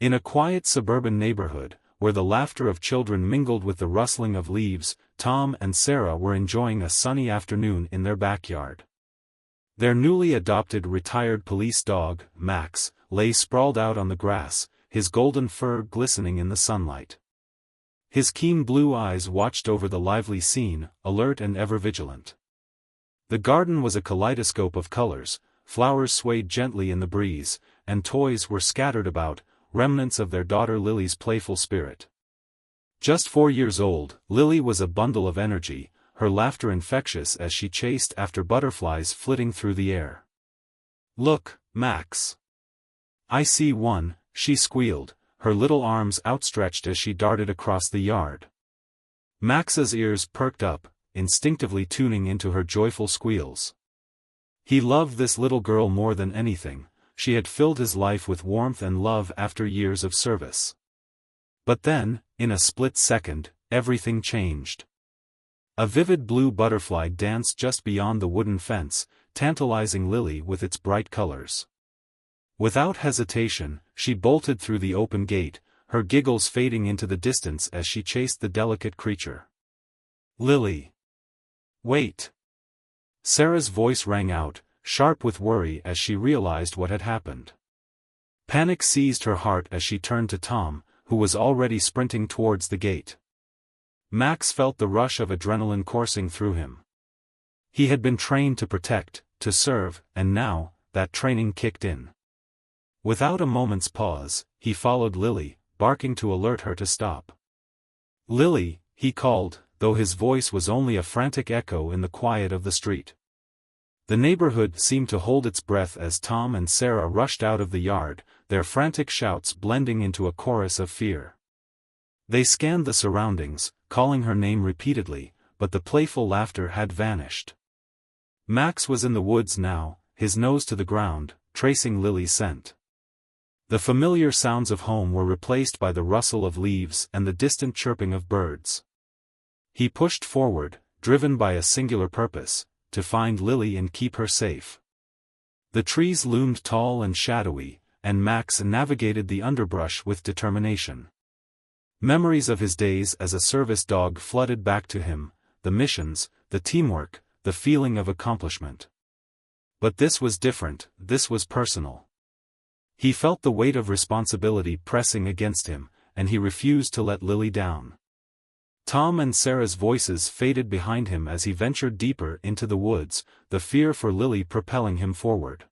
In a quiet suburban neighborhood, where the laughter of children mingled with the rustling of leaves, Tom and Sarah were enjoying a sunny afternoon in their backyard. Their newly adopted retired police dog, Max, lay sprawled out on the grass, his golden fur glistening in the sunlight. His keen blue eyes watched over the lively scene, alert and ever vigilant. The garden was a kaleidoscope of colors, flowers swayed gently in the breeze, and toys were scattered about, remnants of their daughter Lily's playful spirit. Just 4 years old, Lily was a bundle of energy, her laughter infectious as she chased after butterflies flitting through the air. "Look, Max. I see one," she squealed, her little arms outstretched as she darted across the yard. Max's ears perked up, instinctively tuning into her joyful squeals. He loved this little girl more than anything. She had filled his life with warmth and love after years of service. But then, in a split second, everything changed. A vivid blue butterfly danced just beyond the wooden fence, tantalizing Lily with its bright colors. Without hesitation, she bolted through the open gate, her giggles fading into the distance as she chased the delicate creature. "Lily! Wait!" Sarah's voice rang out, sharp with worry as she realized what had happened. Panic seized her heart as she turned to Tom, who was already sprinting towards the gate. Max felt the rush of adrenaline coursing through him. He had been trained to protect, to serve, and now, that training kicked in. Without a moment's pause, he followed Lily, barking to alert her to stop. "Lily," he called, though his voice was only a frantic echo in the quiet of the street. The neighborhood seemed to hold its breath as Tom and Sarah rushed out of the yard, their frantic shouts blending into a chorus of fear. They scanned the surroundings, calling her name repeatedly, but the playful laughter had vanished. Max was in the woods now, his nose to the ground, tracing Lily's scent. The familiar sounds of home were replaced by the rustle of leaves and the distant chirping of birds. He pushed forward, driven by a singular purpose: to find Lily and keep her safe. The trees loomed tall and shadowy, and Max navigated the underbrush with determination. Memories of his days as a service dog flooded back to him, the missions, the teamwork, the feeling of accomplishment. But this was different, this was personal. He felt the weight of responsibility pressing against him, and he refused to let Lily down. Tom and Sarah's voices faded behind him as he ventured deeper into the woods, the fear for Lily propelling him forward.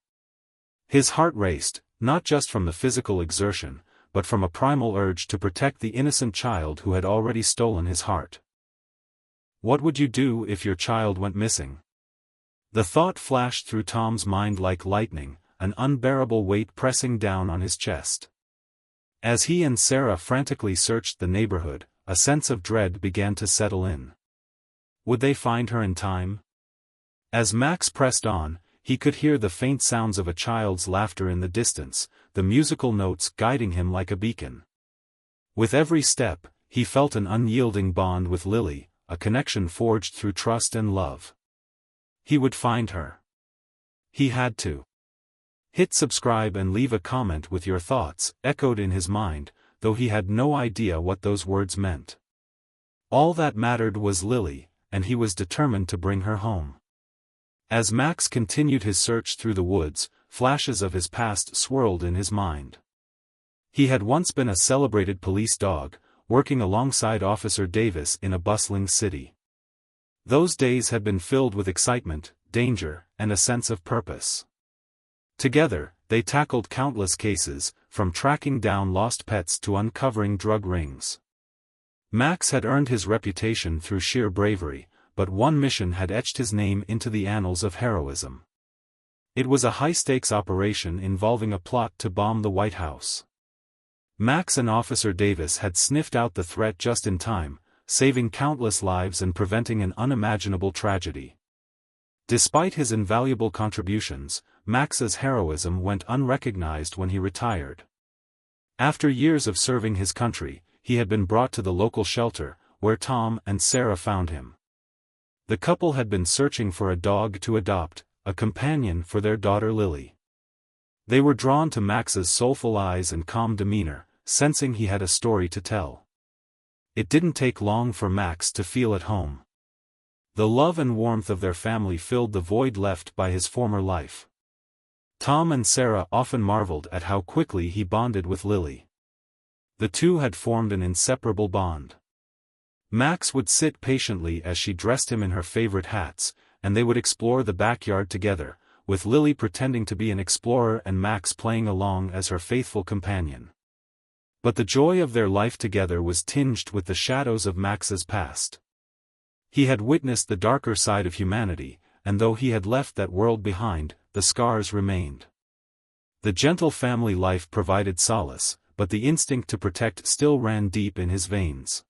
His heart raced, not just from the physical exertion, but from a primal urge to protect the innocent child who had already stolen his heart. What would you do if your child went missing? The thought flashed through Tom's mind like lightning, an unbearable weight pressing down on his chest. As he and Sarah frantically searched the neighborhood, a sense of dread began to settle in. Would they find her in time? As Max pressed on, he could hear the faint sounds of a child's laughter in the distance, the musical notes guiding him like a beacon. With every step, he felt an unyielding bond with Lily, a connection forged through trust and love. He would find her. He had to. Hit subscribe and leave a comment with your thoughts, echoed in his mind, though he had no idea what those words meant. All that mattered was Lily, and he was determined to bring her home. As Max continued his search through the woods, flashes of his past swirled in his mind. He had once been a celebrated police dog, working alongside Officer Davis in a bustling city. Those days had been filled with excitement, danger, and a sense of purpose. Together, they tackled countless cases, from tracking down lost pets to uncovering drug rings. Max had earned his reputation through sheer bravery, but one mission had etched his name into the annals of heroism. It was a high-stakes operation involving a plot to bomb the White House. Max and Officer Davis had sniffed out the threat just in time, saving countless lives and preventing an unimaginable tragedy. Despite his invaluable contributions, Max's heroism went unrecognized when he retired. After years of serving his country, he had been brought to the local shelter, where Tom and Sarah found him. The couple had been searching for a dog to adopt, a companion for their daughter Lily. They were drawn to Max's soulful eyes and calm demeanor, sensing he had a story to tell. It didn't take long for Max to feel at home. The love and warmth of their family filled the void left by his former life. Tom and Sarah often marveled at how quickly he bonded with Lily. The two had formed an inseparable bond. Max would sit patiently as she dressed him in her favorite hats, and they would explore the backyard together, with Lily pretending to be an explorer and Max playing along as her faithful companion. But the joy of their life together was tinged with the shadows of Max's past. He had witnessed the darker side of humanity, and though he had left that world behind, the scars remained. The gentle family life provided solace, but the instinct to protect still ran deep in his veins.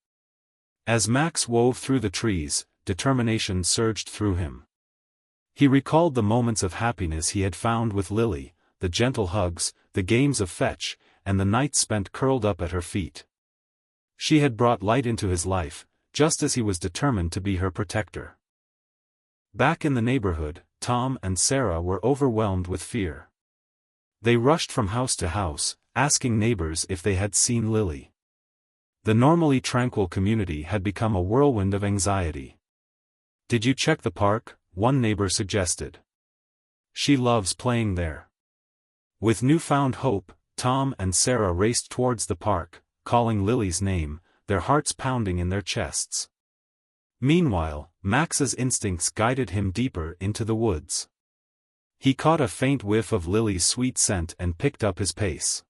As Max wove through the trees, determination surged through him. He recalled the moments of happiness he had found with Lily, the gentle hugs, the games of fetch, and the nights spent curled up at her feet. She had brought light into his life, just as he was determined to be her protector. Back in the neighborhood, Tom and Sarah were overwhelmed with fear. They rushed from house to house, asking neighbors if they had seen Lily. The normally tranquil community had become a whirlwind of anxiety. "Did you check the park?" one neighbor suggested. "She loves playing there." With newfound hope, Tom and Sarah raced towards the park, calling Lily's name, their hearts pounding in their chests. Meanwhile, Max's instincts guided him deeper into the woods. He caught a faint whiff of Lily's sweet scent and picked up his pace.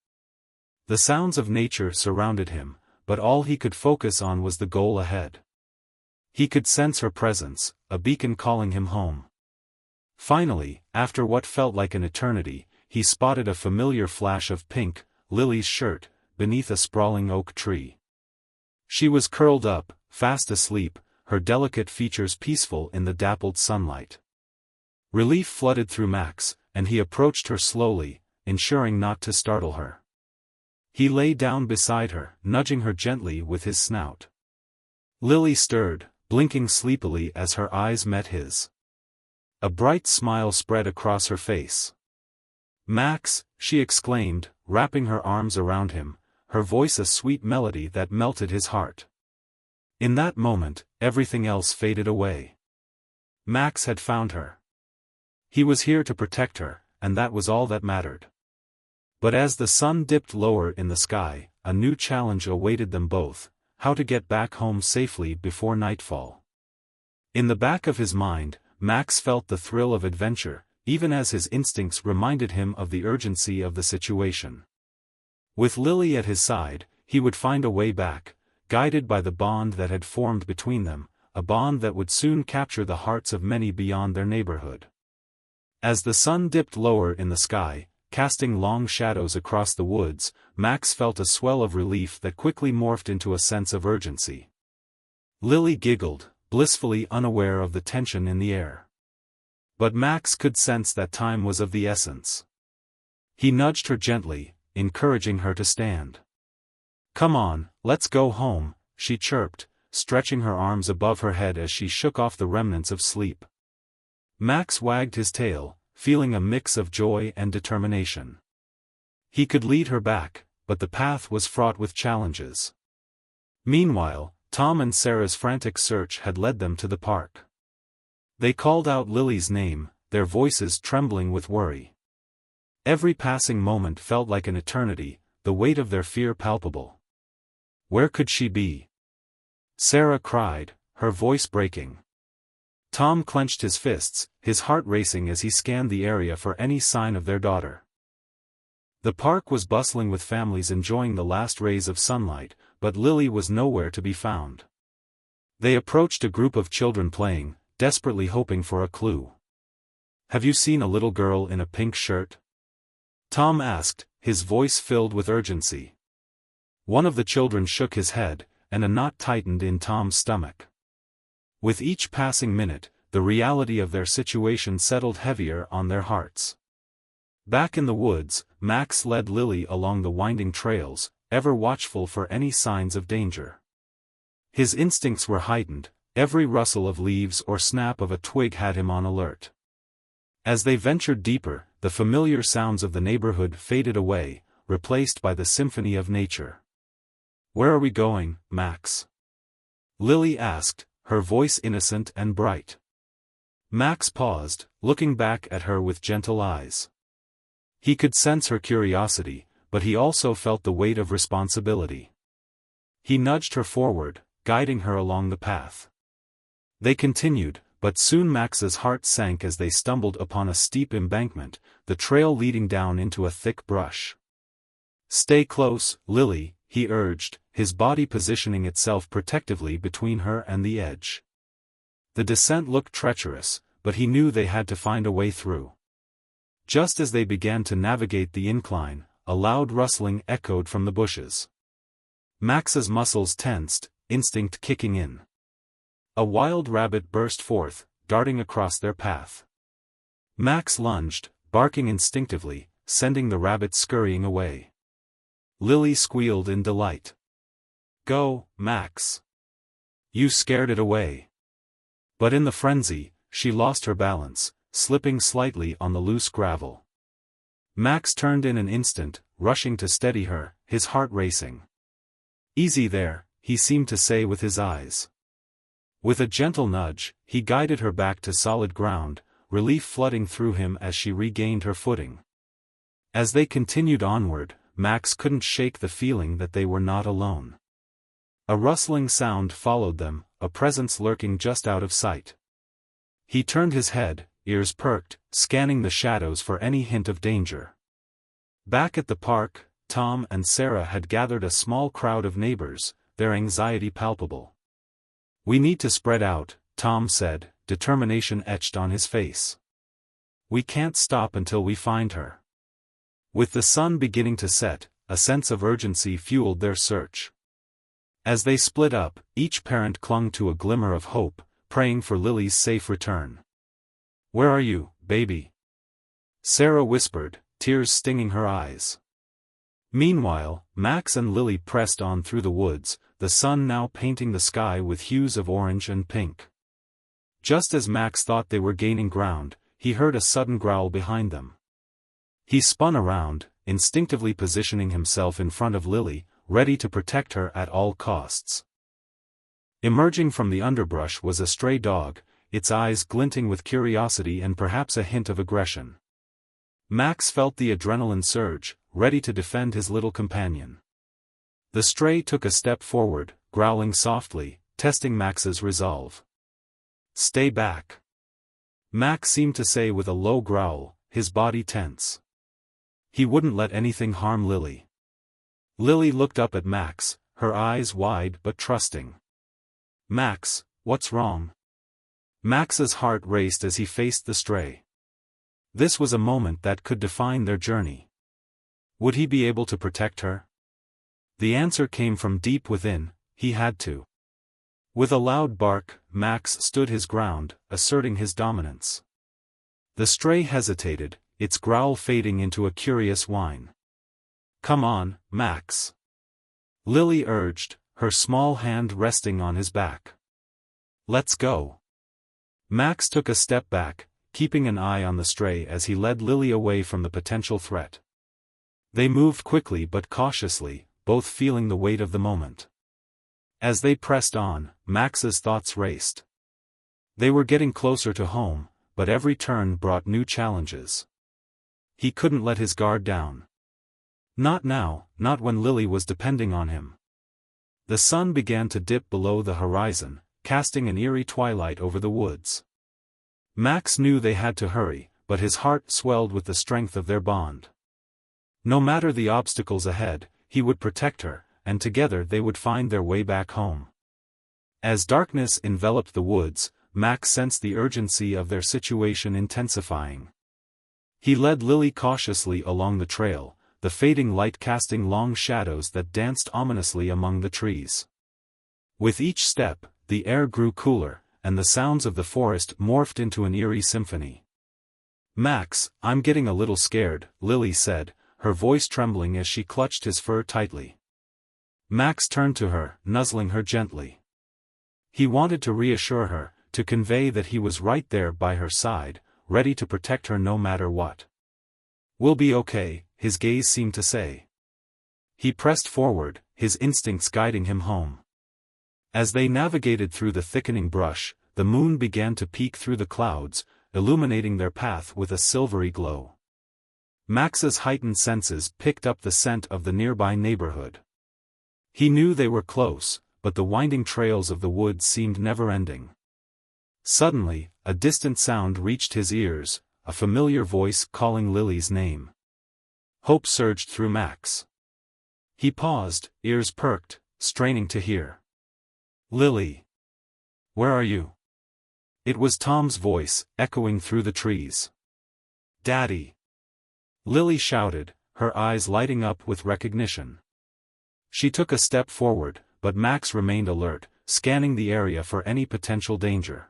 The sounds of nature surrounded him, but all he could focus on was the goal ahead. He could sense her presence, a beacon calling him home. Finally, after what felt like an eternity, he spotted a familiar flash of pink, Lily's shirt, beneath a sprawling oak tree. She was curled up, fast asleep, her delicate features peaceful in the dappled sunlight. Relief flooded through Max, and he approached her slowly, ensuring not to startle her. He lay down beside her, nudging her gently with his snout. Lily stirred, blinking sleepily as her eyes met his. A bright smile spread across her face. "Max," she exclaimed, wrapping her arms around him, her voice a sweet melody that melted his heart. In that moment, everything else faded away. Max had found her. He was here to protect her, and that was all that mattered. But as the sun dipped lower in the sky, a new challenge awaited them both: how to get back home safely before nightfall. In the back of his mind, Max felt the thrill of adventure, even as his instincts reminded him of the urgency of the situation. With Lily at his side, he would find a way back, guided by the bond that had formed between them, a bond that would soon capture the hearts of many beyond their neighborhood. As the sun dipped lower in the sky, casting long shadows across the woods, Max felt a swell of relief that quickly morphed into a sense of urgency. Lily giggled, blissfully unaware of the tension in the air. But Max could sense that time was of the essence. He nudged her gently, encouraging her to stand. "Come on, let's go home," she chirped, stretching her arms above her head as she shook off the remnants of sleep. Max wagged his tail, feeling a mix of joy and determination. He could lead her back, but the path was fraught with challenges. Meanwhile, Tom and Sarah's frantic search had led them to the park. They called out Lily's name, their voices trembling with worry. Every passing moment felt like an eternity, the weight of their fear palpable. Where could she be? Sarah cried, her voice breaking. Tom clenched his fists, his heart racing as he scanned the area for any sign of their daughter. The park was bustling with families enjoying the last rays of sunlight, but Lily was nowhere to be found. They approached a group of children playing, desperately hoping for a clue. "Have you seen a little girl in a pink shirt?" Tom asked, his voice filled with urgency. One of the children shook his head, and a knot tightened in Tom's stomach. With each passing minute, the reality of their situation settled heavier on their hearts. Back in the woods, Max led Lily along the winding trails, ever watchful for any signs of danger. His instincts were heightened, every rustle of leaves or snap of a twig had him on alert. As they ventured deeper, the familiar sounds of the neighborhood faded away, replaced by the symphony of nature. "Where are we going, Max?" Lily asked, her voice innocent and bright. Max paused, looking back at her with gentle eyes. He could sense her curiosity, but he also felt the weight of responsibility. He nudged her forward, guiding her along the path. They continued, but soon Max's heart sank as they stumbled upon a steep embankment, the trail leading down into a thick brush. "Stay close, Lily," he urged, his body positioning itself protectively between her and the edge. The descent looked treacherous, but he knew they had to find a way through. Just as they began to navigate the incline, a loud rustling echoed from the bushes. Max's muscles tensed, instinct kicking in. A wild rabbit burst forth, darting across their path. Max lunged, barking instinctively, sending the rabbit scurrying away. Lily squealed in delight. "Go, Max! You scared it away." But in the frenzy, she lost her balance, slipping slightly on the loose gravel. Max turned in an instant, rushing to steady her, his heart racing. "Easy there," he seemed to say with his eyes. With a gentle nudge, he guided her back to solid ground, relief flooding through him as she regained her footing. As they continued onward, Max couldn't shake the feeling that they were not alone. A rustling sound followed them, a presence lurking just out of sight. He turned his head, ears perked, scanning the shadows for any hint of danger. Back at the park, Tom and Sarah had gathered a small crowd of neighbors, their anxiety palpable. "We need to spread out," Tom said, determination etched on his face. "We can't stop until we find her." With the sun beginning to set, a sense of urgency fueled their search. As they split up, each parent clung to a glimmer of hope, praying for Lily's safe return. "Where are you, baby?" Sarah whispered, tears stinging her eyes. Meanwhile, Max and Lily pressed on through the woods, the sun now painting the sky with hues of orange and pink. Just as Max thought they were gaining ground, he heard a sudden growl behind them. He spun around, instinctively positioning himself in front of Lily, ready to protect her at all costs. Emerging from the underbrush was a stray dog, its eyes glinting with curiosity and perhaps a hint of aggression. Max felt the adrenaline surge, ready to defend his little companion. The stray took a step forward, growling softly, testing Max's resolve. "Stay back," Max seemed to say with a low growl, his body tense. He wouldn't let anything harm Lily. Lily looked up at Max, her eyes wide but trusting. "Max, what's wrong?" Max's heart raced as he faced the stray. This was a moment that could define their journey. Would he be able to protect her? The answer came from deep within, he had to. With a loud bark, Max stood his ground, asserting his dominance. The stray hesitated, its growl fading into a curious whine. "Come on, Max," Lily urged, her small hand resting on his back. "Let's go." Max took a step back, keeping an eye on the stray as he led Lily away from the potential threat. They moved quickly but cautiously, both feeling the weight of the moment. As they pressed on, Max's thoughts raced. They were getting closer to home, but every turn brought new challenges. He couldn't let his guard down. Not now, not when Lily was depending on him. The sun began to dip below the horizon, casting an eerie twilight over the woods. Max knew they had to hurry, but his heart swelled with the strength of their bond. No matter the obstacles ahead, he would protect her, and together they would find their way back home. As darkness enveloped the woods, Max sensed the urgency of their situation intensifying. He led Lily cautiously along the trail, the fading light casting long shadows that danced ominously among the trees. With each step, the air grew cooler, and the sounds of the forest morphed into an eerie symphony. "Max, I'm getting a little scared," Lily said, her voice trembling as she clutched his fur tightly. Max turned to her, nuzzling her gently. He wanted to reassure her, to convey that he was right there by her side, ready to protect her no matter what. "We'll be okay," his gaze seemed to say. He pressed forward, his instincts guiding him home. As they navigated through the thickening brush, the moon began to peek through the clouds, illuminating their path with a silvery glow. Max's heightened senses picked up the scent of the nearby neighborhood. He knew they were close, but the winding trails of the woods seemed never-ending. Suddenly, a distant sound reached his ears, a familiar voice calling Lily's name. Hope surged through Max. He paused, ears perked, straining to hear. "Lily! Where are you?" It was Tom's voice, echoing through the trees. "Daddy!" Lily shouted, her eyes lighting up with recognition. She took a step forward, but Max remained alert, scanning the area for any potential danger.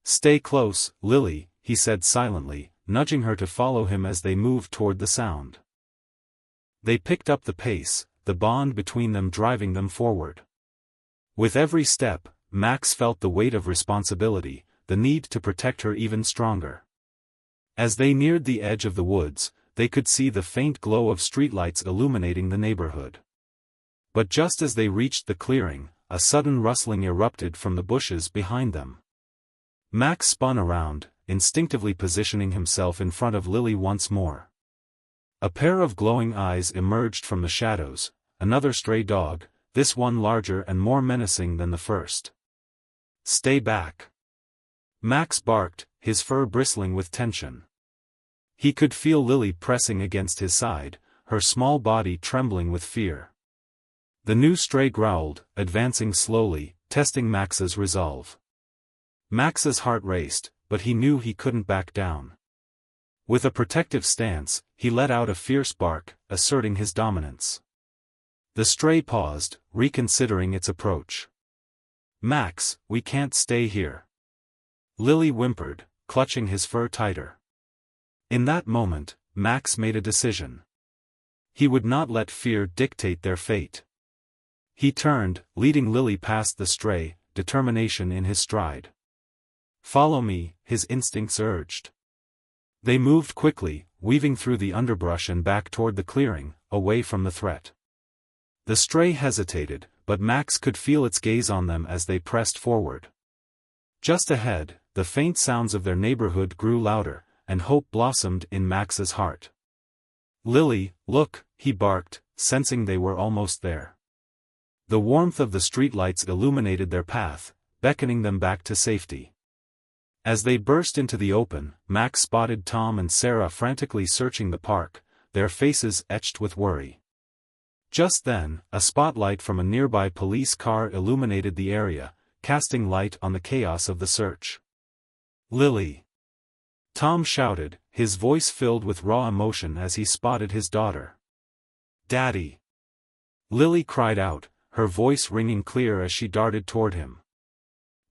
"Stay close, Lily," he said silently, nudging her to follow him as they moved toward the sound. They picked up the pace, the bond between them driving them forward. With every step, Max felt the weight of responsibility, the need to protect her even stronger. As they neared the edge of the woods, they could see the faint glow of streetlights illuminating the neighborhood. But just as they reached the clearing, a sudden rustling erupted from the bushes behind them. Max spun around, instinctively positioning himself in front of Lily once more. A pair of glowing eyes emerged from the shadows, another stray dog, this one larger and more menacing than the first. "Stay back!" Max barked, his fur bristling with tension. He could feel Lily pressing against his side, her small body trembling with fear. The new stray growled, advancing slowly, testing Max's resolve. Max's heart raced, but he knew he couldn't back down. With a protective stance, he let out a fierce bark, asserting his dominance. The stray paused, reconsidering its approach. "Max, we can't stay here." Lily whimpered, clutching his fur tighter. In that moment, Max made a decision. He would not let fear dictate their fate. He turned, leading Lily past the stray, determination in his stride. "Follow me," his instincts urged. They moved quickly, weaving through the underbrush and back toward the clearing, away from the threat. The stray hesitated, but Max could feel its gaze on them as they pressed forward. Just ahead, the faint sounds of their neighborhood grew louder, and hope blossomed in Max's heart. "Lily, look," he barked, sensing they were almost there. The warmth of the streetlights illuminated their path, beckoning them back to safety. As they burst into the open, Max spotted Tom and Sarah frantically searching the park, their faces etched with worry. Just then, a spotlight from a nearby police car illuminated the area, casting light on the chaos of the search. "Lily!" Tom shouted, his voice filled with raw emotion as he spotted his daughter. "Daddy!" Lily cried out, her voice ringing clear as she darted toward him.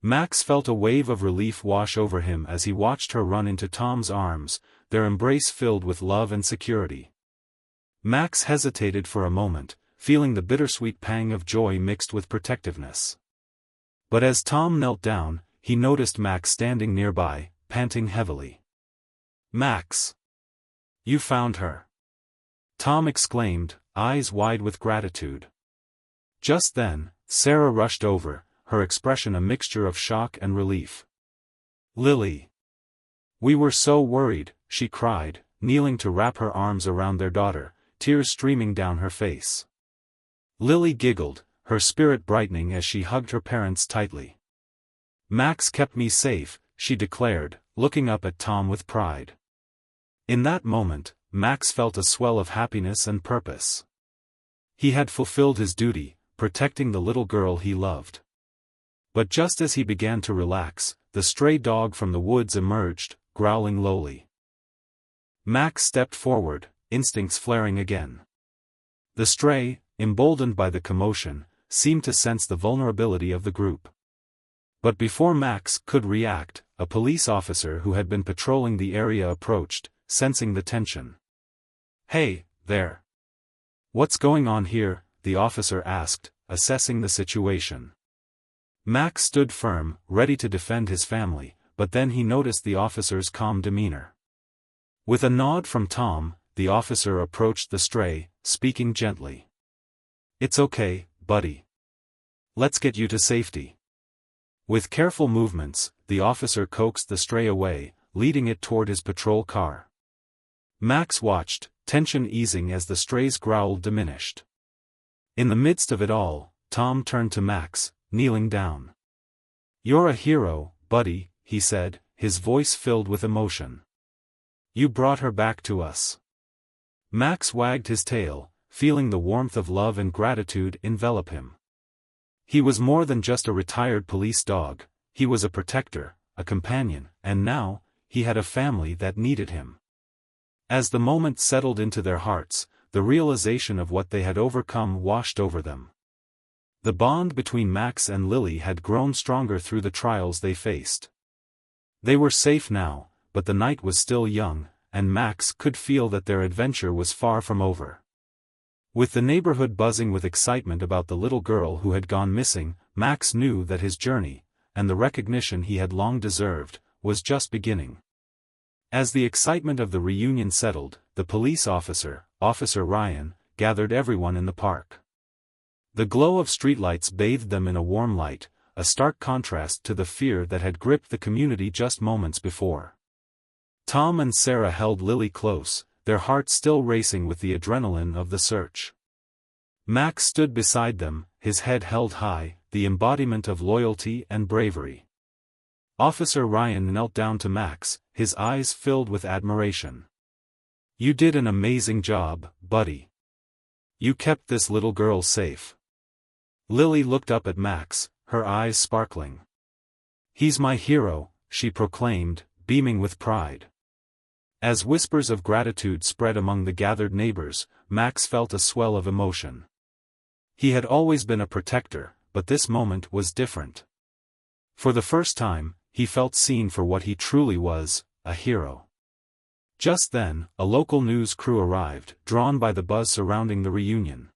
Max felt a wave of relief wash over him as he watched her run into Tom's arms, their embrace filled with love and security. Max hesitated for a moment, feeling the bittersweet pang of joy mixed with protectiveness. But as Tom knelt down, he noticed Max standing nearby, panting heavily. "Max! You found her!" Tom exclaimed, eyes wide with gratitude. Just then, Sarah rushed over, her expression a mixture of shock and relief. "Lily! We were so worried," she cried, kneeling to wrap her arms around their daughter, tears streaming down her face. Lily giggled, her spirit brightening as she hugged her parents tightly. "Max kept me safe," she declared, looking up at Tom with pride. In that moment, Max felt a swell of happiness and purpose. He had fulfilled his duty, protecting the little girl he loved. But just as he began to relax, the stray dog from the woods emerged, growling lowly. Max stepped forward, instincts flaring again. The stray, emboldened by the commotion, seemed to sense the vulnerability of the group. But before Max could react, a police officer who had been patrolling the area approached, sensing the tension. "Hey, there! What's going on here?" the officer asked, assessing the situation. Max stood firm, ready to defend his family, but then he noticed the officer's calm demeanor. With a nod from Tom, the officer approached the stray, speaking gently. It's okay, buddy. Let's get you to safety. With careful movements, the officer coaxed the stray away, leading it toward his patrol car. Max watched, tension easing as the stray's growl diminished. In the midst of it all, Tom turned to Max, kneeling down. "You're a hero, buddy," he said, his voice filled with emotion. "You brought her back to us." Max wagged his tail, feeling the warmth of love and gratitude envelop him. He was more than just a retired police dog, he was a protector, a companion, and now, he had a family that needed him. As the moment settled into their hearts, the realization of what they had overcome washed over them. The bond between Max and Lily had grown stronger through the trials they faced. They were safe now, but the night was still young, and Max could feel that their adventure was far from over. With the neighborhood buzzing with excitement about the little girl who had gone missing, Max knew that his journey, and the recognition he had long deserved, was just beginning. As the excitement of the reunion settled, the police officer, Officer Ryan, gathered everyone in the park. The glow of streetlights bathed them in a warm light, a stark contrast to the fear that had gripped the community just moments before. Tom and Sarah held Lily close, their hearts still racing with the adrenaline of the search. Max stood beside them, his head held high, the embodiment of loyalty and bravery. Officer Ryan knelt down to Max, his eyes filled with admiration. "You did an amazing job, buddy. You kept this little girl safe." Lily looked up at Max, her eyes sparkling. "He's my hero," she proclaimed, beaming with pride. As whispers of gratitude spread among the gathered neighbors, Max felt a swell of emotion. He had always been a protector, but this moment was different. For the first time, he felt seen for what he truly was, a hero. Just then, a local news crew arrived, drawn by the buzz surrounding the reunion.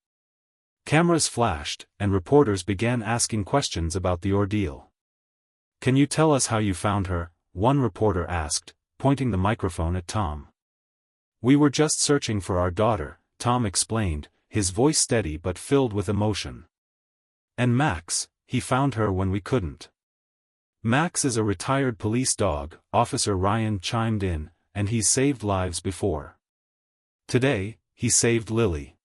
Cameras flashed, and reporters began asking questions about the ordeal. "Can you tell us how you found her?" one reporter asked, pointing the microphone at Tom. "We were just searching for our daughter," Tom explained, his voice steady but filled with emotion. "And Max, he found her when we couldn't." "Max is a retired police dog," Officer Ryan chimed in, "and he's saved lives before. Today, he saved Lily."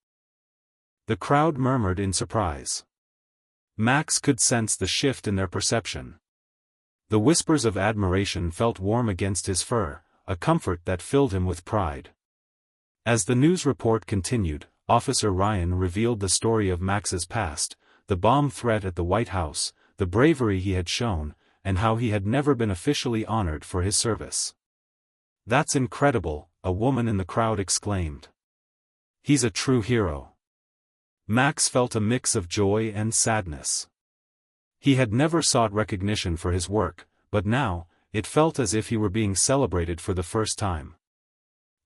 The crowd murmured in surprise. Max could sense the shift in their perception. The whispers of admiration felt warm against his fur, a comfort that filled him with pride. As the news report continued, Officer Ryan revealed the story of Max's past, the bomb threat at the White House, the bravery he had shown, and how he had never been officially honored for his service. "That's incredible," a woman in the crowd exclaimed. "He's a true hero." Max felt a mix of joy and sadness. He had never sought recognition for his work, but now, it felt as if he were being celebrated for the first time.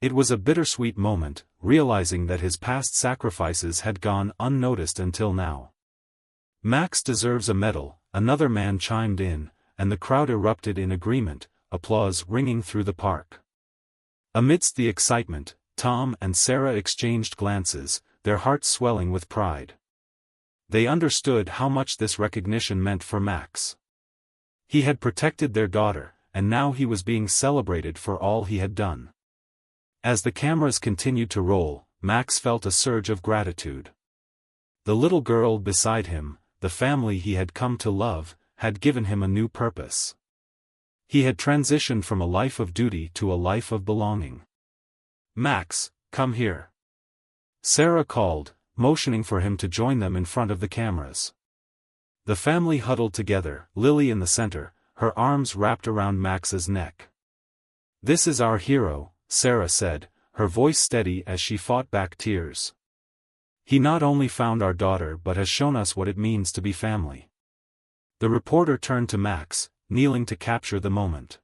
It was a bittersweet moment, realizing that his past sacrifices had gone unnoticed until now. "Max deserves a medal," another man chimed in, and the crowd erupted in agreement, applause ringing through the park. Amidst the excitement, Tom and Sarah exchanged glances, their hearts swelling with pride. They understood how much this recognition meant for Max. He had protected their daughter, and now he was being celebrated for all he had done. As the cameras continued to roll, Max felt a surge of gratitude. The little girl beside him, the family he had come to love, had given him a new purpose. He had transitioned from a life of duty to a life of belonging. "Max, come here," Sarah called, motioning for him to join them in front of the cameras. The family huddled together, Lily in the center, her arms wrapped around Max's neck. "This is our hero," Sarah said, her voice steady as she fought back tears. "He not only found our daughter but has shown us what it means to be family." The reporter turned to Max, kneeling to capture the moment.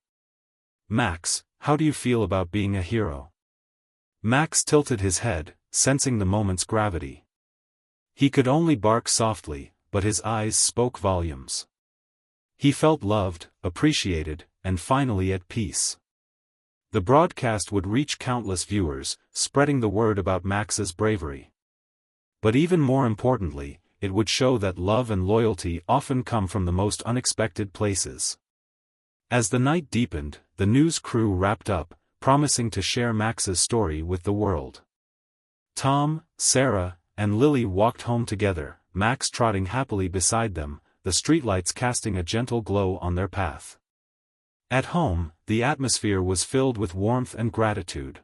"Max, how do you feel about being a hero?" Max tilted his head, sensing the moment's gravity. He could only bark softly, but his eyes spoke volumes. He felt loved, appreciated, and finally at peace. The broadcast would reach countless viewers, spreading the word about Max's bravery. But even more importantly, it would show that love and loyalty often come from the most unexpected places. As the night deepened, the news crew wrapped up, promising to share Max's story with the world. Tom, Sarah, and Lily walked home together, Max trotting happily beside them, the streetlights casting a gentle glow on their path. At home, the atmosphere was filled with warmth and gratitude.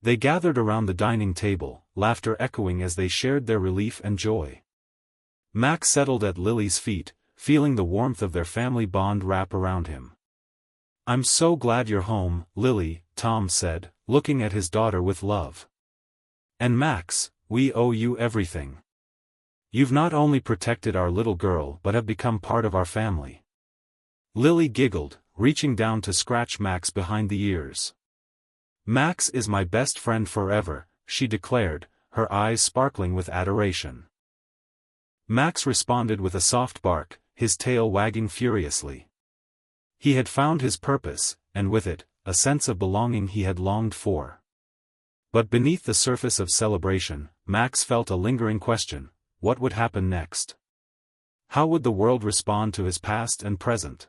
They gathered around the dining table, laughter echoing as they shared their relief and joy. Max settled at Lily's feet, feeling the warmth of their family bond wrap around him. "I'm so glad you're home, Lily," Tom said, looking at his daughter with love. "And Max, we owe you everything. You've not only protected our little girl but have become part of our family." Lily giggled, reaching down to scratch Max behind the ears. "Max is my best friend forever," she declared, her eyes sparkling with adoration. Max responded with a soft bark, his tail wagging furiously. He had found his purpose, and with it, a sense of belonging he had longed for. But beneath the surface of celebration, Max felt a lingering question: what would happen next? How would the world respond to his past and present?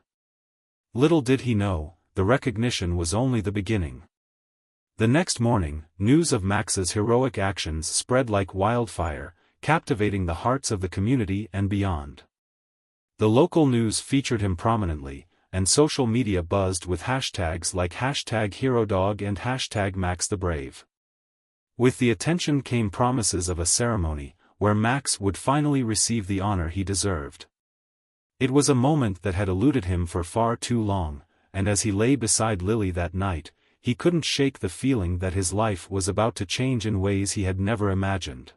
Little did he know, the recognition was only the beginning. The next morning, news of Max's heroic actions spread like wildfire, captivating the hearts of the community and beyond. The local news featured him prominently, and social media buzzed with hashtags like #HeroDog and #MaxTheBrave. With the attention came promises of a ceremony, where Max would finally receive the honor he deserved. It was a moment that had eluded him for far too long, and as he lay beside Lily that night, he couldn't shake the feeling that his life was about to change in ways he had never imagined.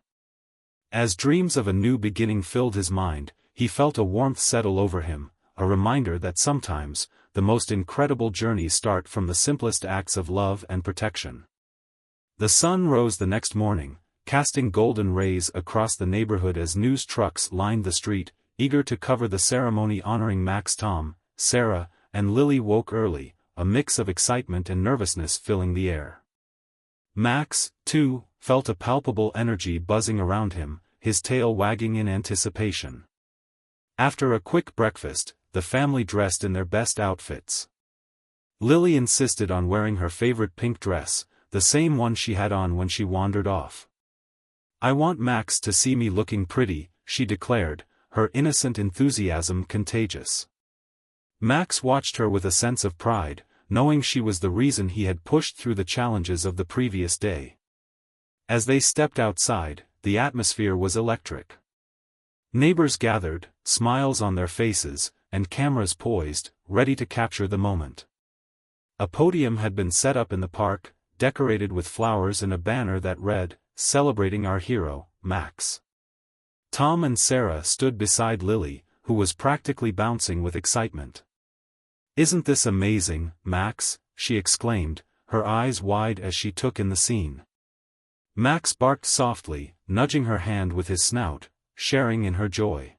As dreams of a new beginning filled his mind, he felt a warmth settle over him, a reminder that sometimes, the most incredible journeys start from the simplest acts of love and protection. The sun rose the next morning, casting golden rays across the neighborhood as news trucks lined the street, eager to cover the ceremony honoring Max. Tom, Sarah, and Lily woke early, a mix of excitement and nervousness filling the air. Max, too, felt a palpable energy buzzing around him, his tail wagging in anticipation. After a quick breakfast, the family dressed in their best outfits. Lily insisted on wearing her favorite pink dress, the same one she had on when she wandered off. "I want Max to see me looking pretty," she declared, her innocent enthusiasm contagious. Max watched her with a sense of pride, knowing she was the reason he had pushed through the challenges of the previous day. As they stepped outside, the atmosphere was electric. Neighbors gathered, smiles on their faces, and cameras poised, ready to capture the moment. A podium had been set up in the park, decorated with flowers and a banner that read, "Celebrating our hero, Max." Tom and Sarah stood beside Lily, who was practically bouncing with excitement. "Isn't this amazing, Max?" she exclaimed, her eyes wide as she took in the scene. Max barked softly, nudging her hand with his snout, sharing in her joy.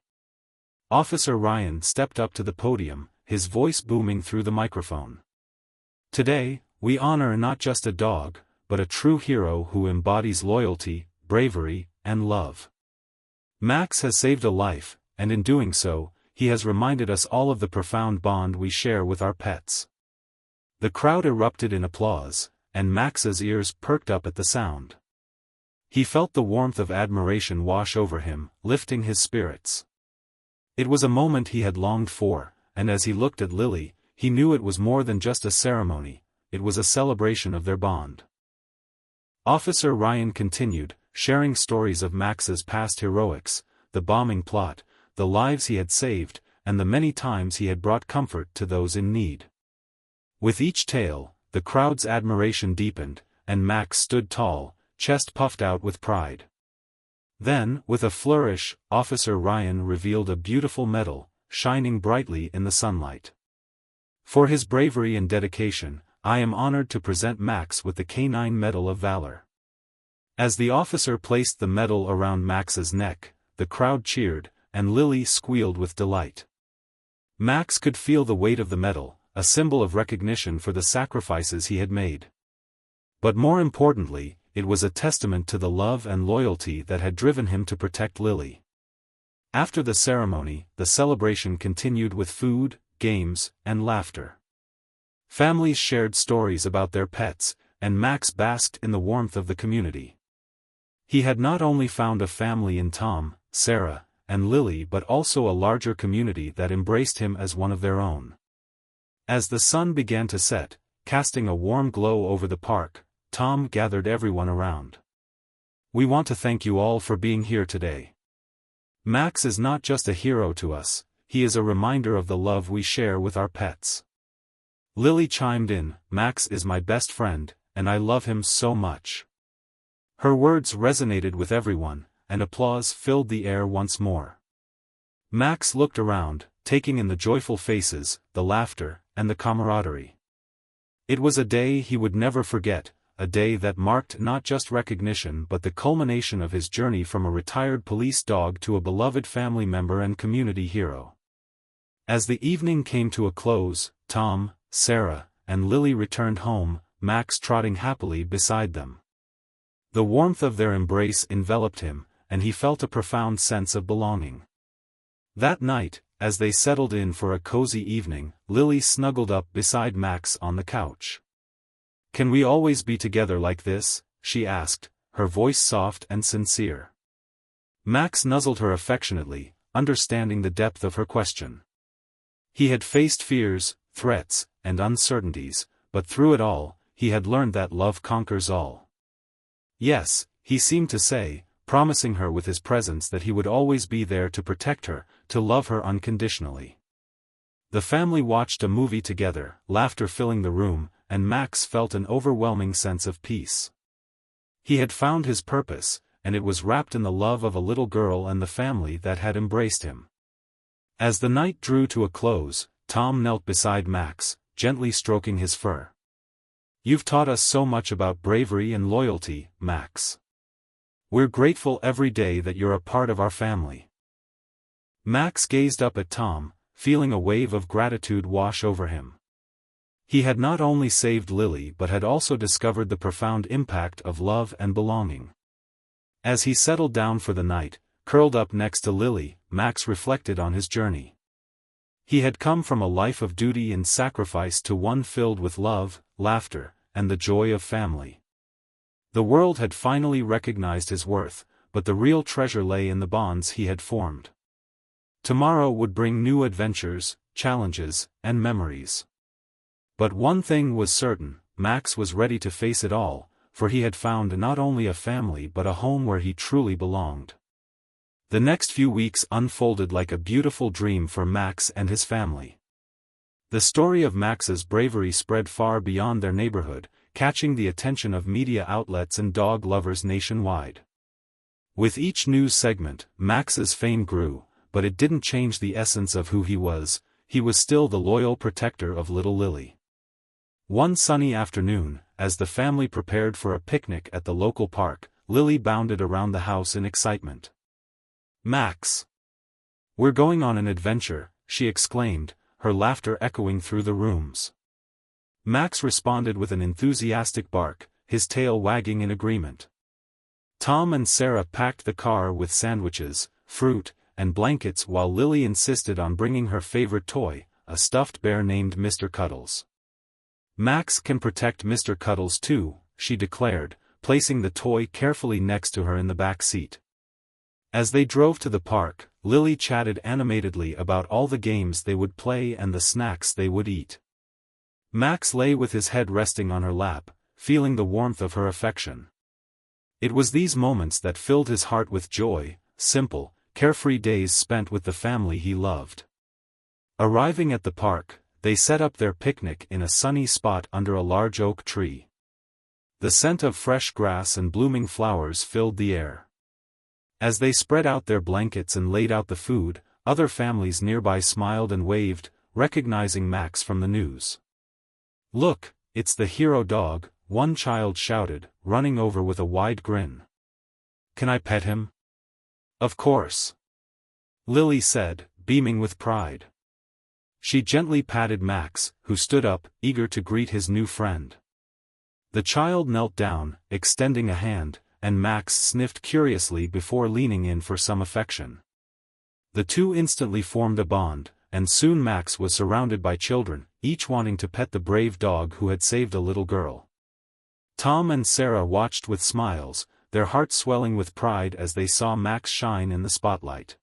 Officer Ryan stepped up to the podium, his voice booming through the microphone. "Today, we honor not just a dog, but a true hero who embodies loyalty, bravery, and love. Max has saved a life, and in doing so, he has reminded us all of the profound bond we share with our pets." The crowd erupted in applause, and Max's ears perked up at the sound. He felt the warmth of admiration wash over him, lifting his spirits. It was a moment he had longed for, and as he looked at Lily, he knew it was more than just a ceremony, it was a celebration of their bond. Officer Ryan continued, sharing stories of Max's past heroics, the bombing plot, the lives he had saved, and the many times he had brought comfort to those in need. With each tale, the crowd's admiration deepened, and Max stood tall, chest puffed out with pride. Then, with a flourish, Officer Ryan revealed a beautiful medal, shining brightly in the sunlight. "For his bravery and dedication, I am honored to present Max with the Canine Medal of Valor." As the officer placed the medal around Max's neck, the crowd cheered, and Lily squealed with delight. Max could feel the weight of the medal, a symbol of recognition for the sacrifices he had made. But more importantly, it was a testament to the love and loyalty that had driven him to protect Lily. After the ceremony, the celebration continued with food, games, and laughter. Families shared stories about their pets, and Max basked in the warmth of the community. He had not only found a family in Tom, Sarah, and Lily but also a larger community that embraced him as one of their own. As the sun began to set, casting a warm glow over the park, Tom gathered everyone around. "We want to thank you all for being here today. Max is not just a hero to us, he is a reminder of the love we share with our pets." Lily chimed in, "Max is my best friend, and I love him so much." Her words resonated with everyone, and applause filled the air once more. Max looked around, taking in the joyful faces, the laughter, and the camaraderie. It was a day he would never forget, a day that marked not just recognition but the culmination of his journey from a retired police dog to a beloved family member and community hero. As the evening came to a close, Tom, Sarah, and Lily returned home, Max trotting happily beside them. The warmth of their embrace enveloped him, and he felt a profound sense of belonging. That night, as they settled in for a cozy evening, Lily snuggled up beside Max on the couch. "Can we always be together like this?" she asked, her voice soft and sincere. Max nuzzled her affectionately, understanding the depth of her question. He had faced fears, threats, and uncertainties, but through it all, he had learned that love conquers all. "Yes," he seemed to say, promising her with his presence that he would always be there to protect her, to love her unconditionally. The family watched a movie together, laughter filling the room, and Max felt an overwhelming sense of peace. He had found his purpose, and it was wrapped in the love of a little girl and the family that had embraced him. As the night drew to a close, Tom knelt beside Max, gently stroking his fur. "You've taught us so much about bravery and loyalty, Max. We're grateful every day that you're a part of our family." Max gazed up at Tom, feeling a wave of gratitude wash over him. He had not only saved Lily but had also discovered the profound impact of love and belonging. As he settled down for the night, curled up next to Lily, Max reflected on his journey. He had come from a life of duty and sacrifice to one filled with love, laughter, and the joy of family. The world had finally recognized his worth, but the real treasure lay in the bonds he had formed. Tomorrow would bring new adventures, challenges, and memories. But one thing was certain, Max was ready to face it all, for he had found not only a family but a home where he truly belonged. The next few weeks unfolded like a beautiful dream for Max and his family. The story of Max's bravery spread far beyond their neighborhood, catching the attention of media outlets and dog lovers nationwide. With each news segment, Max's fame grew, but it didn't change the essence of who he was still the loyal protector of little Lily. One sunny afternoon, as the family prepared for a picnic at the local park, Lily bounded around the house in excitement. "Max! We're going on an adventure," she exclaimed, her laughter echoing through the rooms. Max responded with an enthusiastic bark, his tail wagging in agreement. Tom and Sarah packed the car with sandwiches, fruit, and blankets while Lily insisted on bringing her favorite toy, a stuffed bear named Mr. Cuddles. "Max can protect Mr. Cuddles too," she declared, placing the toy carefully next to her in the back seat. As they drove to the park, Lily chatted animatedly about all the games they would play and the snacks they would eat. Max lay with his head resting on her lap, feeling the warmth of her affection. It was these moments that filled his heart with joy, simple, carefree days spent with the family he loved. Arriving at the park, they set up their picnic in a sunny spot under a large oak tree. The scent of fresh grass and blooming flowers filled the air. As they spread out their blankets and laid out the food, other families nearby smiled and waved, recognizing Max from the news. "Look, it's the hero dog," one child shouted, running over with a wide grin. "Can I pet him?" "Of course," Lily said, beaming with pride. She gently patted Max, who stood up, eager to greet his new friend. The child knelt down, extending a hand, and Max sniffed curiously before leaning in for some affection. The two instantly formed a bond, and soon Max was surrounded by children, each wanting to pet the brave dog who had saved a little girl. Tom and Sarah watched with smiles, their hearts swelling with pride as they saw Max shine in the spotlight.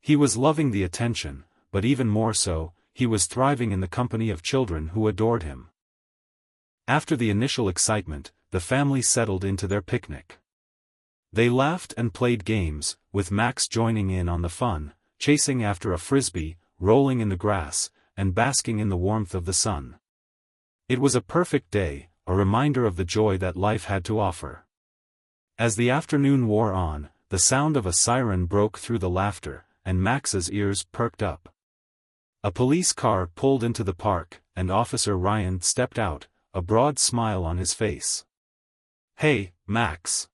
He was loving the attention, but even more so, he was thriving in the company of children who adored him. After the initial excitement, the family settled into their picnic. They laughed and played games, with Max joining in on the fun, chasing after a frisbee, rolling in the grass, and basking in the warmth of the sun. It was a perfect day, a reminder of the joy that life had to offer. As the afternoon wore on, the sound of a siren broke through the laughter, and Max's ears perked up. A police car pulled into the park, and Officer Ryan stepped out, a broad smile on his face. "Hey, Max.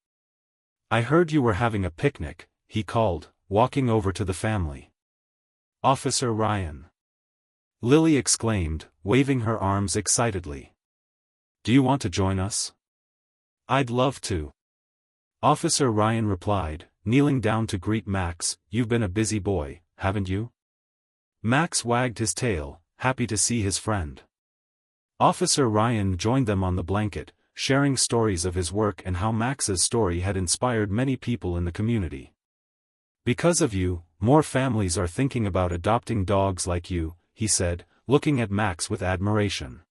I heard you were having a picnic," he called, walking over to the family. "Officer Ryan," Lily exclaimed, waving her arms excitedly. "Do you want to join us?" "I'd love to," Officer Ryan replied, kneeling down to greet Max. "You've been a busy boy, haven't you?" Max wagged his tail, happy to see his friend. Officer Ryan joined them on the blanket, sharing stories of his work and how Max's story had inspired many people in the community. "Because of you, more families are thinking about adopting dogs like you," he said, looking at Max with admiration.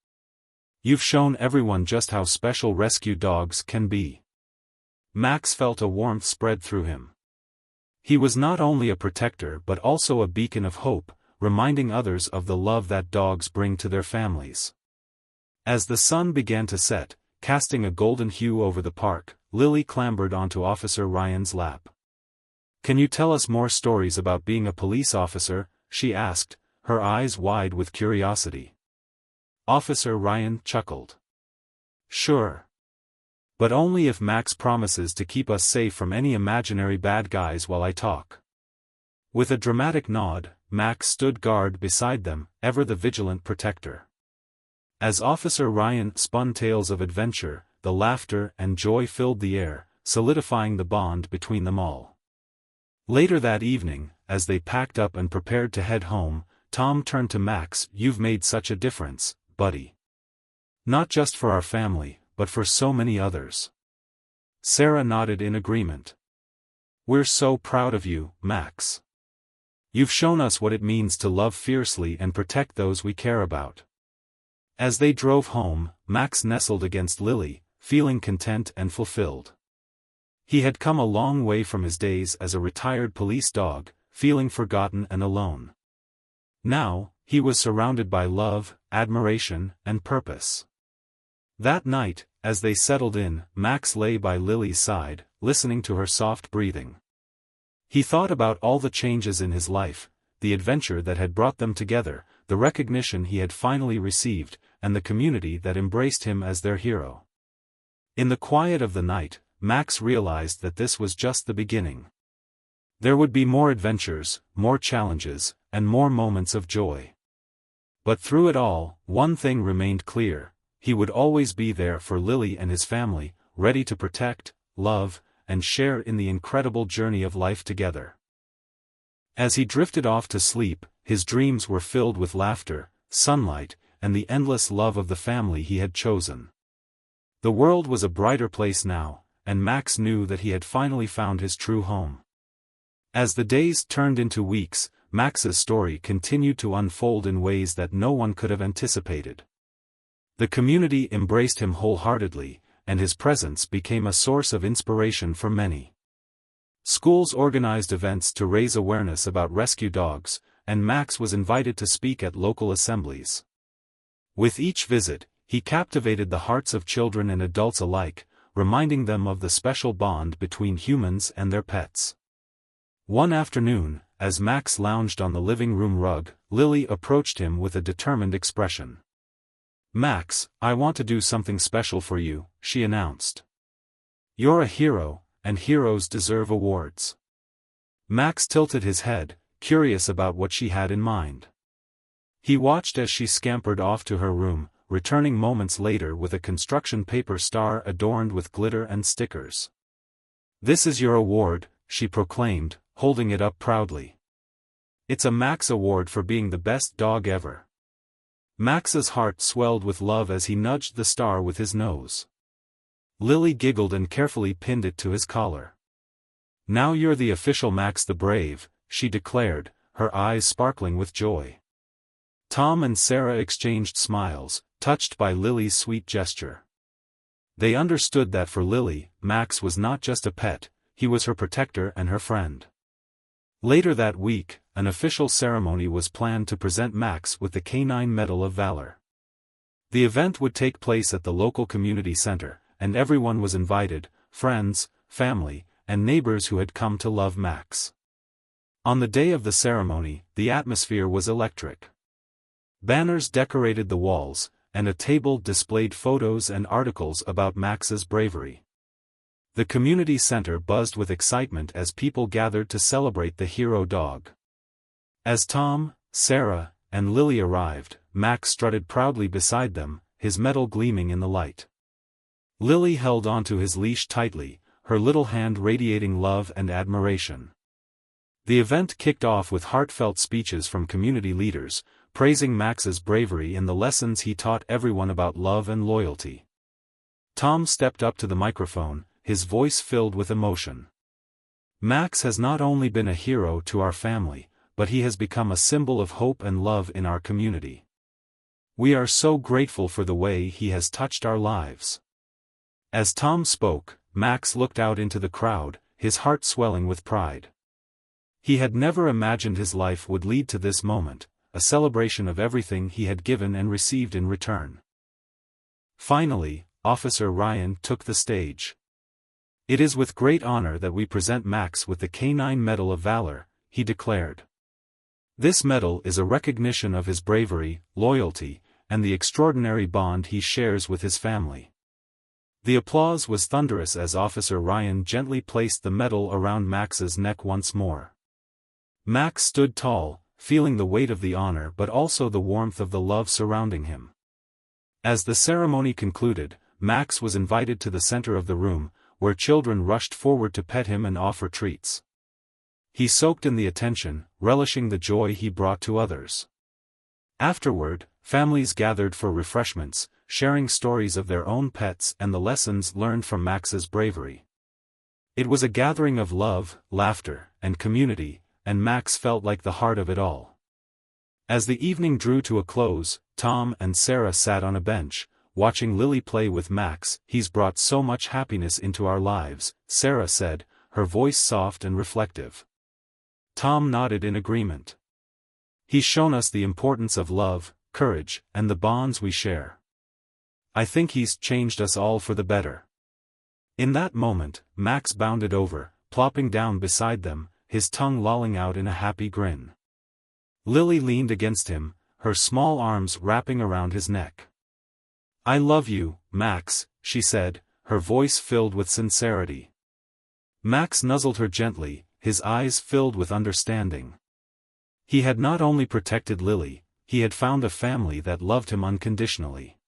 "You've shown everyone just how special rescue dogs can be." Max felt a warmth spread through him. He was not only a protector but also a beacon of hope, reminding others of the love that dogs bring to their families. As the sun began to set, casting a golden hue over the park, Lily clambered onto Officer Ryan's lap. "Can you tell us more stories about being a police officer?" she asked, her eyes wide with curiosity. Officer Ryan chuckled. "Sure. But only if Max promises to keep us safe from any imaginary bad guys while I talk." With a dramatic nod, Max stood guard beside them, ever the vigilant protector. As Officer Ryan spun tales of adventure, the laughter and joy filled the air, solidifying the bond between them all. Later that evening, as they packed up and prepared to head home, Tom turned to Max. "You've made such a difference, buddy. Not just for our family, but for so many others." Sarah nodded in agreement. "We're so proud of you, Max. You've shown us what it means to love fiercely and protect those we care about." As they drove home, Max nestled against Lily, feeling content and fulfilled. He had come a long way from his days as a retired police dog, feeling forgotten and alone. Now, he was surrounded by love, admiration, and purpose. That night, as they settled in, Max lay by Lily's side, listening to her soft breathing. He thought about all the changes in his life, the adventure that had brought them together, the recognition he had finally received, and the community that embraced him as their hero. In the quiet of the night, Max realized that this was just the beginning. There would be more adventures, more challenges, and more moments of joy. But through it all, one thing remained clear: he would always be there for Lily and his family, ready to protect, love, and share in the incredible journey of life together. As he drifted off to sleep, his dreams were filled with laughter, sunlight, and the endless love of the family he had chosen. The world was a brighter place now, and Max knew that he had finally found his true home. As the days turned into weeks, Max's story continued to unfold in ways that no one could have anticipated. The community embraced him wholeheartedly, and his presence became a source of inspiration for many. Schools organized events to raise awareness about rescue dogs, and Max was invited to speak at local assemblies. With each visit, he captivated the hearts of children and adults alike, reminding them of the special bond between humans and their pets. One afternoon, as Max lounged on the living room rug, Lily approached him with a determined expression. "Max, I want to do something special for you," she announced. "You're a hero, and heroes deserve awards." Max tilted his head, curious about what she had in mind. He watched as she scampered off to her room, returning moments later with a construction paper star adorned with glitter and stickers. "This is your award," she proclaimed, holding it up proudly. "It's a Max Award for being the best dog ever." Max's heart swelled with love as he nudged the star with his nose. Lily giggled and carefully pinned it to his collar. "Now you're the official Max the Brave," she declared, her eyes sparkling with joy. Tom and Sarah exchanged smiles, touched by Lily's sweet gesture. They understood that for Lily, Max was not just a pet, he was her protector and her friend. Later that week, an official ceremony was planned to present Max with the Canine Medal of Valor. The event would take place at the local community center, and everyone was invited, friends, family, and neighbors who had come to love Max. On the day of the ceremony, the atmosphere was electric. Banners decorated the walls, and a table displayed photos and articles about Max's bravery. The community center buzzed with excitement as people gathered to celebrate the hero dog. As Tom, Sarah, and Lily arrived, Max strutted proudly beside them, his medal gleaming in the light. Lily held onto his leash tightly, her little hand radiating love and admiration. The event kicked off with heartfelt speeches from community leaders, praising Max's bravery and the lessons he taught everyone about love and loyalty. Tom stepped up to the microphone, his voice filled with emotion. "Max has not only been a hero to our family, but he has become a symbol of hope and love in our community. We are so grateful for the way he has touched our lives." As Tom spoke, Max looked out into the crowd, his heart swelling with pride. He had never imagined his life would lead to this moment, a celebration of everything he had given and received in return. Finally, Officer Ryan took the stage. "It is with great honor that we present Max with the Canine Medal of Valor," he declared. "This medal is a recognition of his bravery, loyalty, and the extraordinary bond he shares with his family." The applause was thunderous as Officer Ryan gently placed the medal around Max's neck once more. Max stood tall, feeling the weight of the honor but also the warmth of the love surrounding him. As the ceremony concluded, Max was invited to the center of the room, where children rushed forward to pet him and offer treats. He soaked in the attention, relishing the joy he brought to others. Afterward, families gathered for refreshments, sharing stories of their own pets and the lessons learned from Max's bravery. It was a gathering of love, laughter, and community, and Max felt like the heart of it all. As the evening drew to a close, Tom and Sarah sat on a bench, watching Lily play with Max. "He's brought so much happiness into our lives," Sarah said, her voice soft and reflective. Tom nodded in agreement. "He's shown us the importance of love, courage, and the bonds we share. I think he's changed us all for the better." In that moment, Max bounded over, plopping down beside them, his tongue lolling out in a happy grin. Lily leaned against him, her small arms wrapping around his neck. "I love you, Max," she said, her voice filled with sincerity. Max nuzzled her gently, his eyes filled with understanding. He had not only protected Lily, he had found a family that loved him unconditionally.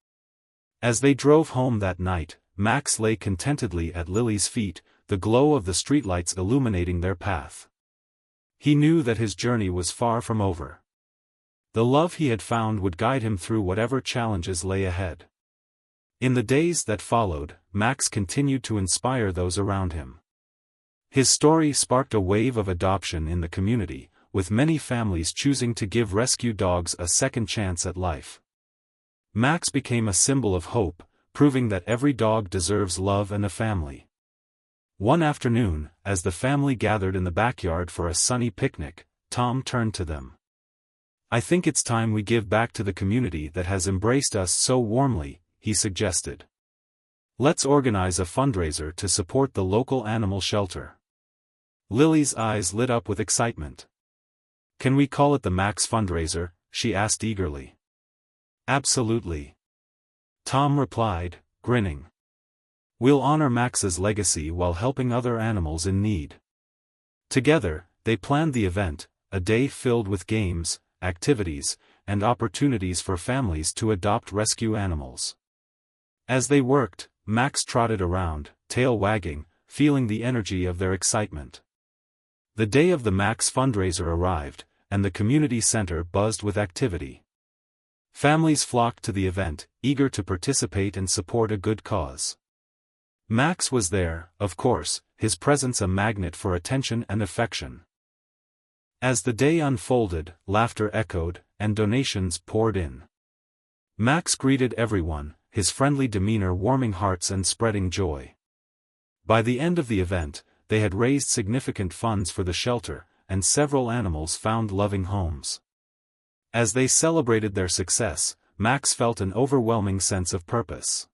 As they drove home that night, Max lay contentedly at Lily's feet, the glow of the streetlights illuminating their path. He knew that his journey was far from over. The love he had found would guide him through whatever challenges lay ahead. In the days that followed, Max continued to inspire those around him. His story sparked a wave of adoption in the community, with many families choosing to give rescue dogs a second chance at life. Max became a symbol of hope, proving that every dog deserves love and a family. One afternoon, as the family gathered in the backyard for a sunny picnic, Tom turned to them. "I think it's time we give back to the community that has embraced us so warmly," he suggested. "Let's organize a fundraiser to support the local animal shelter." Lily's eyes lit up with excitement. "Can we call it the Max fundraiser?" she asked eagerly. "Absolutely," Tom replied, grinning. "We'll honor Max's legacy while helping other animals in need." Together, they planned the event, a day filled with games, activities, and opportunities for families to adopt rescue animals. As they worked, Max trotted around, tail wagging, feeling the energy of their excitement. The day of the Max fundraiser arrived, and the community center buzzed with activity. Families flocked to the event, eager to participate and support a good cause. Max was there, of course, his presence a magnet for attention and affection. As the day unfolded, laughter echoed, and donations poured in. Max greeted everyone, his friendly demeanor warming hearts and spreading joy. By the end of the event, they had raised significant funds for the shelter, and several animals found loving homes. As they celebrated their success, Max felt an overwhelming sense of purpose.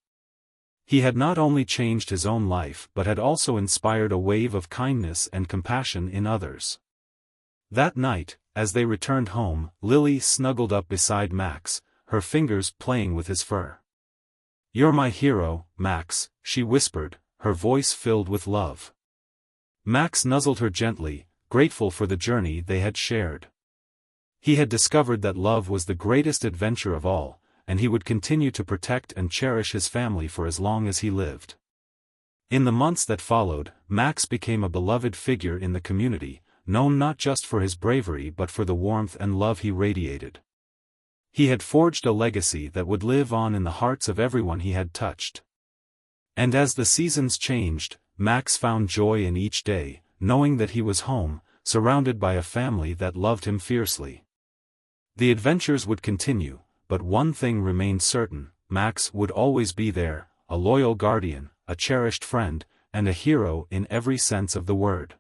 He had not only changed his own life but had also inspired a wave of kindness and compassion in others. That night, as they returned home, Lily snuggled up beside Max, her fingers playing with his fur. "You're my hero, Max," she whispered, her voice filled with love. Max nuzzled her gently, grateful for the journey they had shared. He had discovered that love was the greatest adventure of all, and he would continue to protect and cherish his family for as long as he lived. In the months that followed, Max became a beloved figure in the community, known not just for his bravery but for the warmth and love he radiated. He had forged a legacy that would live on in the hearts of everyone he had touched. And as the seasons changed, Max found joy in each day, knowing that he was home, surrounded by a family that loved him fiercely. The adventures would continue, but one thing remained certain: Max would always be there, a loyal guardian, a cherished friend, and a hero in every sense of the word.